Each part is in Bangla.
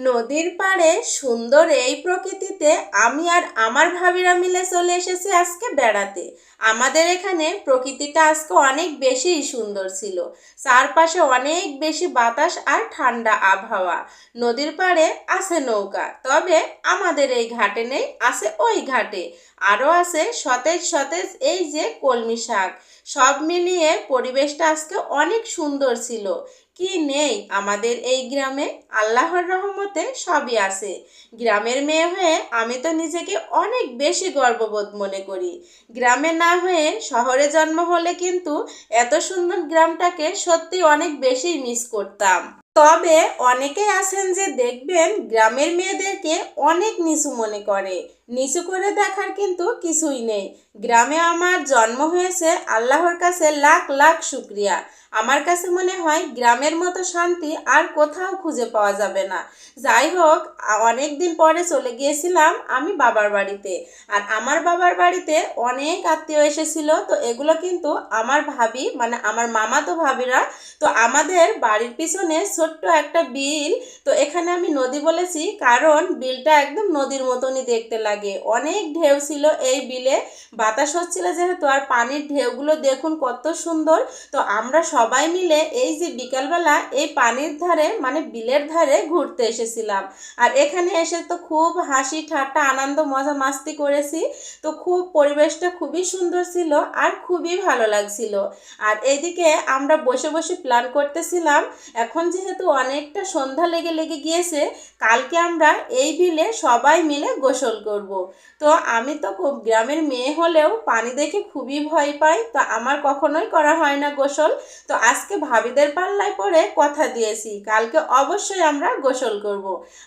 নদীর পাড়ে সুন্দর এই প্রকৃতিতে আমি আর আমার ভাবিরা মিলে চলে এসেছি আজকে বেড়াতে। আমাদের এখানে প্রকৃতিটা আজকে অনেক বেশি সুন্দর ছিল। চারপাশে অনেক বেশি বাতাস আর ঠান্ডা আবহাওয়া। নদীর পাড়ে আছে নৌকা, তবে আমাদের এই ঘাটে নেই, আছে ওই ঘাটে। আরও আছে সতেজ সতেজ এই যে কলমি শাক। সব মিলিয়ে পরিবেশটা আজকে অনেক সুন্দর ছিল। কি নেই আমাদের এই গ্রামে? আল্লাহর রহমতে সবই আছে। গ্রামের মেয়ে হয়ে আমি তো নিজেকে অনেক বেশি গর্ববোধ মনে করি। গ্রামে না হয়ে শহরে জন্ম হলে কিন্তু এত সুন্দর গ্রামটাকে সত্যি অনেক বেশি মিস করতাম। তবে অনেকেই আছেন যে দেখবেন গ্রামের মেয়েদেরকে অনেক নিচু মনে করে। নিচু করে দেখার কিন্তু কিছুই নেই। গ্রামে আমার জন্ম হয়েছে, আল্লাহর কাছে লাখ লাখ শুক্রিয়া। আমার কাছে মনে হয় গ্রামের মতো শান্তি আর কোথাও খুঁজে পাওয়া যাবে না। যাই হোক, অনেক দিন পরে চলে গিয়েছিলাম আমি বাবার বাড়িতে। আর আমার বাবার বাড়িতে অনেক আত্মীয় এসেছিল। তো এগুলো কিন্তু আমার ভাবি, মানে আমার মামাতো ভাবিরা। তো আমাদের বাড়ির পিছনে ছোট্ট একটা বিল। তো এখানে আমি নদী বলেছি কারণ বিলটা একদম নদীর মতনই দেখতে লাগে। অনেক ঢেউ ছিল এই বিলে, বাতাস হচ্ছিল যেহেতু, আর পানির ঢেউগুলো দেখুন কত সুন্দর। তো আমরা সবাই মিলে এই যে বিকালবেলা এই পানির ধারে, মানে বিলের ধারে ঘুরতে এসেছিলাম। আর এখানে এসে তো খুব হাসি ঠাট্টা আনন্দ মজা মাস্তি করেছি। তো খুব পরিবেশটা খুবই সুন্দর ছিল আর খুবই ভালো লাগছিল। আর এইদিকে আমরা বসে বসে প্ল্যান করতেছিলাম, এখন যেহেতু অনেকটা সন্ধ্যা লেগে লেগে গিয়েছে, কালকে আমরা এই বিলে সবাই মিলে গোসল করব। তো আমি তো খুব গ্রামের মেয়ে হলেও পানি দেখে খুবই ভয় পাই। তো আমার কখনোই করা হয় না গোসল। তো আজকে ভাবিদের পাল্লায় পড়ে কথা দিয়েছি কালকে অবশ্যই আমরা গোসল করব।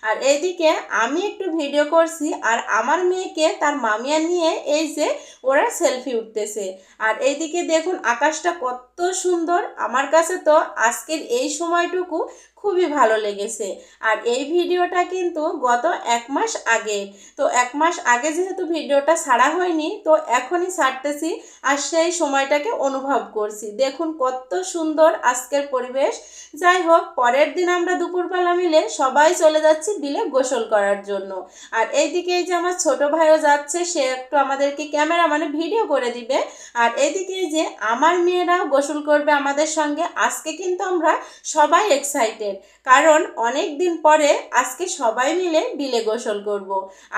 আর এইদিকে আমি একটু ভিডিও করছি আর আমার মেয়েকে তার মামিয়া নিয়ে এই যে ওরা সেলফি উঠতেছে। আর এইদিকে দেখুন আকাশটা কত সুন্দর। আমার কাছে তো আজকের এই সময়টুকু খুবই ভালো লেগেছে। আর এই ভিডিওটা কিন্তু গত 1 মাস আগে। তো 1 মাস আগে যেহেতু ভিডিওটা ছাড়া হয়নি, তো এখনই ছাড়তেছি আর সেই সময়টাকে অনুভব করছি। দেখুন কত সুন্দর আজকের পরিবেশ। যাই হোক, পরের দিন আমরা দুপুরবেলা মিলে সবাই চলে যাচ্ছি বিলে গোসল করার জন্য। আর এইদিকে এই যে আমার ছোট ভাইও যাচ্ছে, সে একটু আমাদেরকে ক্যামেরা মানে ভিডিও করে দিবে। আর এইদিকে এই যে আমার মেয়েরাও গোসল করবে আমাদের সঙ্গে। আজকে কিন্তু আমরা সবাই এক্সাইটেড, কারণ অনেক দিন পরে আজকে সবাই মিলে বিলে গোসল করব।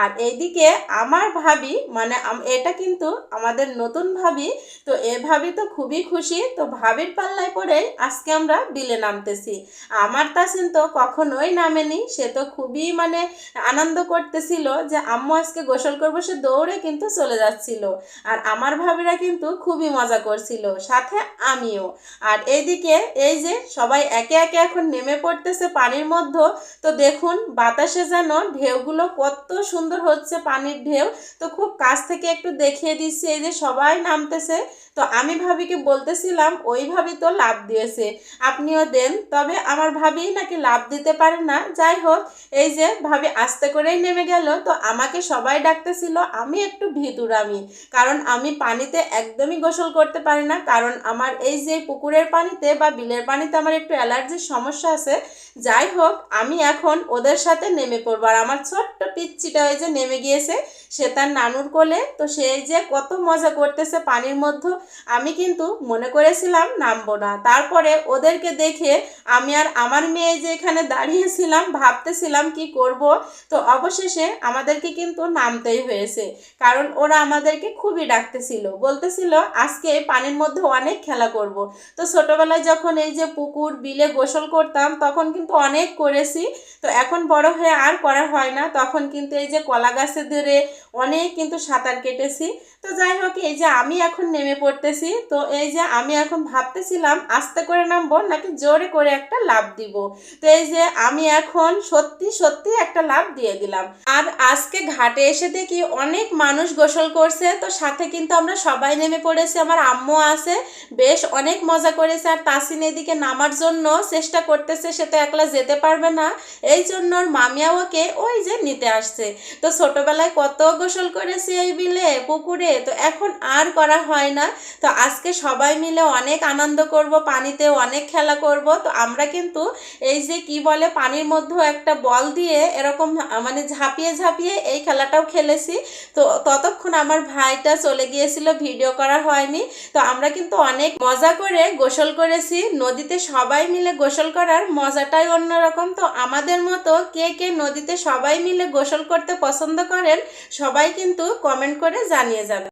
আর এইদিকে আমার ভাবি, মানে এটা কিন্তু আমাদের নতুন ভাবি। তো এ ভাবি তো খুবই খুশি। তো ভাবির পাল্লায় পড়েই আজকে আমরা বিলে নামতেছি। আমার তাসিন তো কখনোই নামেনি, সে তো খুবই মানে আনন্দ করতেছিল যে আম্মু আজকে গোসল করবো, সে দৌড়ে কিন্তু চলে যাচ্ছিল। আর আমার ভাবিরা কিন্তু খুবই মজা করছিল, সাথে আমিও। আর এইদিকে এই যে সবাই একে একে এখন নেমে পড়তেছে পানির মধ্যে। তো দেখুন বাতাসে যেন ঢেউগুলো কত সুন্দর হচ্ছে, পানির ঢেউ। তো খুব কাছ থেকে একটু দেখিয়ে দিচ্ছি, এই যে সবাই নামতেছে। তো আমি ভাবিকে বলতেছিলাম, ওই ভাবি তো লাফ দিয়েছে, আপনিও দেন। তবে আমার ভাবি নাকি লাফ দিতে পারে না। যাই হোক, এই যে ভাবি আস্তে করেই নেমে গেল। তো আমাকে সবাই ডাকতেছিল, আমি একটু ভিতুরামি, কারণ আমি পানিতে একদমই গোসল করতে পারি না। কারণ আমার এই যে পুকুরের পানিতে বা বিলের পানিতে আমার একটু অ্যালার্জির সমস্যা আছে। যাই হোক, আমি এখন ওদের সাথে নেমে পড়বো। আর আমার ছোট্ট পিচ্চিটা ওই যে নেমে গিয়েছে, সে তার নানুর কোলে। তো সে যে কত মজা করতেছে পানির মধ্যে। আমি কিন্তু মনে করেছিলাম নামবো না, তারপরে ওদেরকে দেখে আমি আর আমার মেয়ে যে এখানে দাঁড়িয়েছিলাম ভাবতেছিলাম কি করব। তো অবশেষে আমাদেরকে কিন্তু নামতেই হয়েছে, কারণ ওরা আমাদেরকে খুবই ডাকতেছিল, বলতেছিল আজকে পানির মধ্যে অনেক খেলা করব। তো ছোটবেলায় যখন এই যে পুকুর বিলে গোসল করতাম তখন কিন্তু অনেক করেছি। তো এখন বড় হয়ে আর করা হয় না। তখন কিন্তু এই যে কলা গাছে ধরে অনেক কিন্তু সাঁতার কেটেছি। তো যাই হোক, এই যে আমি এখন নেমে পড়তেছি। তো এই যে আমি এখন ভাবতেছিলাম আস্তে করে নামবো নাকি জোরে করে একটা লাফ দিব। তো এই যে আমি এখন সত্যি সত্যি একটা লাফ দিয়ে দিলাম। আর আজকে ঘাটে এসে দেখি অনেক মানুষ গোসল করছে। তো সাথে কিন্তু আমরা সবাই নেমে পড়েছি, আমার আম্মু আছে, বেশ অনেক মজা করেছে। আর তাসিন এদিকে নামার জন্য চেষ্টা করতেছে, আছে, সে তো একলা যেতে পারবে না, এই জন্য ওর মামিয়া ওকে ওই যে নিতে আসছে। তো ছোটবেলায় কত গোসল করেছি এই বিলে পুকুরে, তো এখন আর করা হয় না। তো আজকে সবাই মিলে অনেক আনন্দ করব, পানিতে অনেক খেলা করব। তো আমরা কিন্তু এই যে কি বলে পানির মধ্যেও একটা বল দিয়ে এরকম মানে ঝাঁপিয়ে ঝাঁপিয়ে এই খেলাটাও খেলেছি। তো ততক্ষণ আমার ভাইটা চলে গিয়েছিল, ভিডিও করা হয়নি। তো আমরা কিন্তু অনেক মজা করে গোসল করেছি নদীতে, সবাই মিলে গোসল করার মজাটাই অন্যরকম। তো আমাদের মতো কে কে নদীতে সবাই মিলে গোসল করতে পছন্দ করেন, সবাই কিন্তু কমেন্ট করে জানিয়ে যাবেন।